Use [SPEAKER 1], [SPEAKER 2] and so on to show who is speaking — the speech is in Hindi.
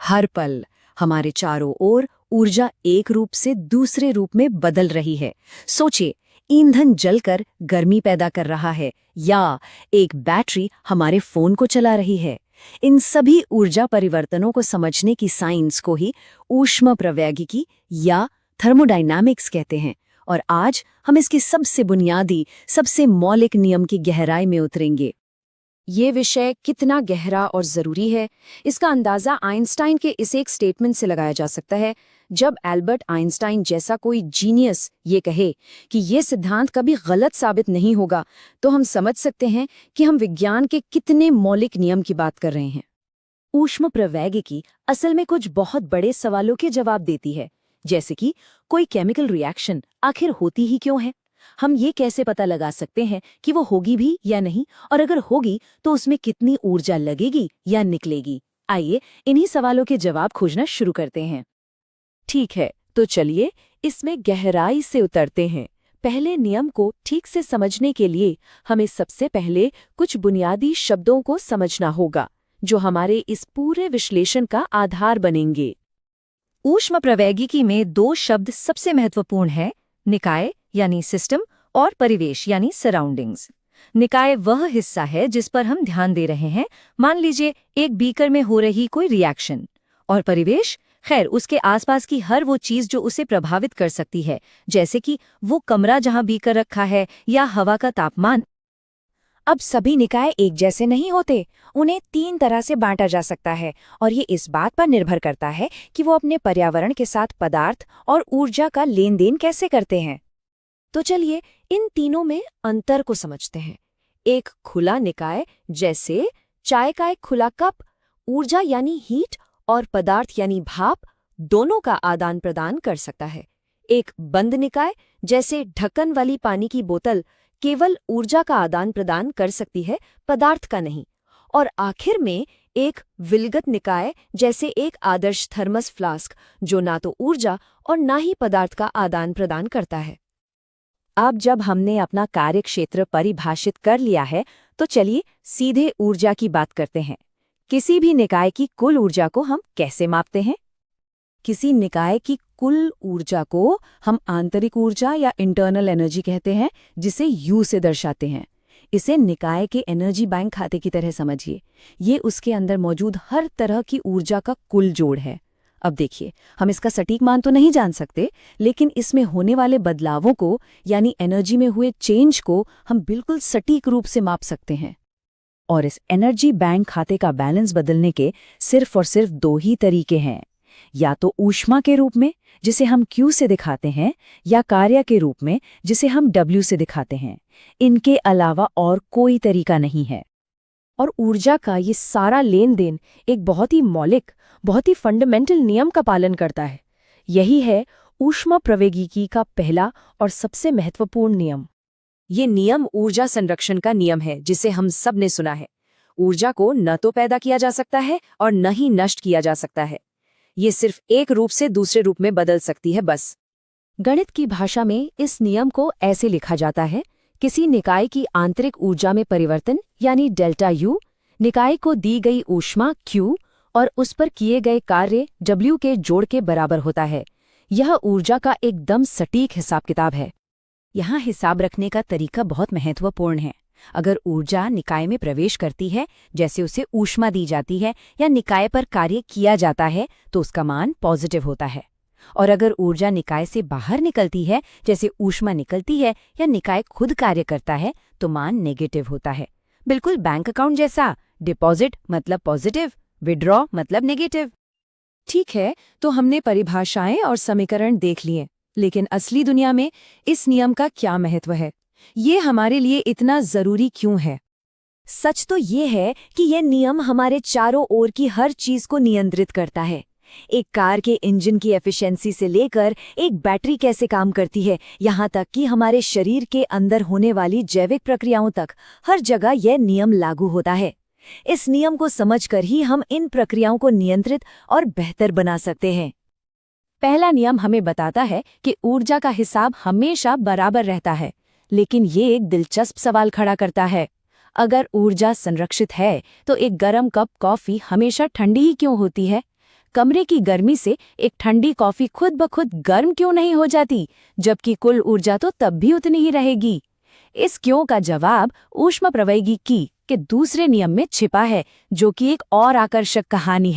[SPEAKER 1] हर पल हमारे चारों ओर ऊर्जा एक रूप से दूसरे रूप में बदल रही है। सोचिए, ईंधन जलकर गर्मी पैदा कर रहा है या एक बैटरी हमारे फोन को चला रही है। इन सभी ऊर्जा परिवर्तनों को समझने की साइंस को ही ऊष्मप्रवैगिकी या थर्मोडायनामिक्स कहते हैं। और आज हम इसके सबसे बुनियादी, सबसे मौलिक नियम की गहराई में उतरेंगे। ये विषय कितना गहरा और ज़रूरी है, इसका अंदाज़ा आइंस्टाइन के इस एक स्टेटमेंट से लगाया जा सकता है। जब एल्बर्ट आइंस्टाइन जैसा कोई जीनियस ये कहे कि ये सिद्धांत कभी गलत साबित नहीं होगा, तो हम समझ सकते हैं कि हम विज्ञान के कितने मौलिक नियम की बात कर रहे हैं। ऊष्मप्रवैगिकी असल में कुछ बहुत बड़े सवालों के जवाब देती है, जैसे कि कोई केमिकल रिएक्शन आखिर होती ही क्यों है? हम ये कैसे पता लगा सकते हैं कि वो होगी भी या नहीं, और अगर होगी तो उसमें कितनी ऊर्जा लगेगी या निकलेगी? आइए इन्हीं सवालों के जवाब खोजना शुरू करते हैं। ठीक है, तो चलिए इसमें गहराई से उतरते हैं। पहले नियम को ठीक से समझने के लिए हमें सबसे पहले कुछ बुनियादी शब्दों को समझना होगा, जो हमारे इस पूरे विश्लेषण का आधार बनेंगे। ऊष्मप्रवैगिकी में दो शब्द सबसे महत्वपूर्ण हैं, निकाय यानी सिस्टम और परिवेश यानी सराउंडिंग्स। निकाय वह हिस्सा है जिस पर हम ध्यान दे रहे हैं, मान लीजिए एक बीकर में हो रही कोई रिएक्शन। और परिवेश, खैर उसके आसपास की हर वो चीज जो उसे प्रभावित कर सकती है, जैसे कि वो कमरा जहां बीकर रखा है या हवा का तापमान। अब सभी निकाय एक जैसे नहीं होते, उन्हें 3 तरह से बांटा जा सकता है, और ये इस बात पर निर्भर करता है कि वो अपने पर्यावरण के साथ पदार्थ और ऊर्जा का लेन देन कैसे करते हैं। तो चलिए इन तीनों में अंतर को समझते हैं। एक खुला निकाय, जैसे चाय का एक खुला कप, ऊर्जा यानी हीट और पदार्थ यानी भाप दोनों का आदान प्रदान कर सकता है। एक बंद निकाय, जैसे ढक्कन वाली पानी की बोतल, केवल ऊर्जा का आदान प्रदान कर सकती है, पदार्थ का नहीं। और आखिर में एक विलगत निकाय, जैसे एक आदर्श थर्मस फ्लास्क, जो ना तो ऊर्जा और ना ही पदार्थ का आदान प्रदान करता है। अब जब हमने अपना कार्यक्षेत्र परिभाषित कर लिया है, तो चलिए सीधे ऊर्जा की बात करते हैं। किसी भी निकाय की कुल ऊर्जा को हम कैसे मापते हैं? किसी निकाय की कुल ऊर्जा को हम आंतरिक ऊर्जा या इंटरनल एनर्जी कहते हैं, जिसे यू से दर्शाते हैं। इसे निकाय के एनर्जी बैंक खाते की तरह समझिए। ये उसके अंदर मौजूद हर तरह की ऊर्जा का कुल जोड़ है। अब देखिए, हम इसका सटीक मान तो नहीं जान सकते, लेकिन इसमें होने वाले बदलावों को, यानी एनर्जी में हुए चेंज को, हम बिल्कुल सटीक रूप से माप सकते हैं। और इस एनर्जी बैंक खाते का बैलेंस बदलने के सिर्फ और सिर्फ 2 ही तरीके हैं, या तो ऊष्मा के रूप में, जिसे हम Q से दिखाते हैं, या कार्य के रूप में, जिसे हम W से दिखाते हैं। इनके अलावा और कोई तरीका नहीं है। और ऊर्जा का ये सारा लेन देन एक बहुत ही मौलिक, बहुत ही फंडामेंटल नियम का पालन करता है। यही है ऊष्मप्रवैगिकी का पहला और सबसे महत्वपूर्ण नियम। ये नियम ऊर्जा संरक्षण का नियम है, जिसे हम सब ने सुना है। ऊर्जा को न तो पैदा किया जा सकता है और न ही नष्ट किया जा सकता है। ये सिर्फ एक रूप से दूसरे रूप में बदल सकती है, बस। गणित की भाषा में इस नियम को ऐसे लिखा जाता है: किसी निकाय की आंतरिक ऊर्जा में परिवर्तन यानी डेल्टा यू, निकाय को दी गई ऊष्मा Q और उस पर किए गए कार्य W के जोड़ के बराबर होता है। यह ऊर्जा का एकदम सटीक हिसाब किताब है। यहाँ हिसाब रखने का तरीका बहुत महत्वपूर्ण है। अगर ऊर्जा निकाय में प्रवेश करती है, जैसे उसे ऊष्मा दी जाती है या निकाय पर कार्य किया जाता है, तो उसका मान पॉजिटिव होता है। और अगर ऊर्जा निकाय से बाहर निकलती है, जैसे ऊष्मा निकलती है या निकाय खुद कार्य करता है, तो मान नेगेटिव होता है। बिल्कुल बैंक अकाउंट जैसा, डिपॉजिट मतलब पॉजिटिव, विड्रॉ मतलब नेगेटिव। ठीक है, तो हमने परिभाषाएं और समीकरण देख लिए, लेकिन असली दुनिया में इस नियम का क्या महत्व है? ये हमारे लिए इतना जरूरी क्यों है? सच तो ये है कि यह नियम हमारे चारों ओर की हर चीज को नियंत्रित करता है। एक कार के इंजन की एफिशिएंसी से लेकर एक बैटरी कैसे काम करती है, यहाँ तक कि हमारे शरीर के अंदर होने वाली जैविक प्रक्रियाओं तक, हर जगह यह नियम लागू होता है। इस नियम को समझकर ही हम इन प्रक्रियाओं को नियंत्रित और बेहतर बना सकते हैं। पहला नियम हमें बताता है कि ऊर्जा का हिसाब हमेशा बराबर रहता है, लेकिन ये एक दिलचस्प सवाल खड़ा करता है। अगर ऊर्जा संरक्षित है, तो एक गर्म कप कॉफी हमेशा ठंडी ही क्यों होती है? कमरे की गर्मी से एक ठंडी कॉफी खुद ब खुद गर्म क्यों नहीं हो जाती, जबकि कुल ऊर्जा तो तब भी उतनी ही रहेगी? इस क्यों का जवाब ऊष्मप्रवैगिकी के दूसरे नियम में छिपा है, जो कि एक और आकर्षक कहानी है।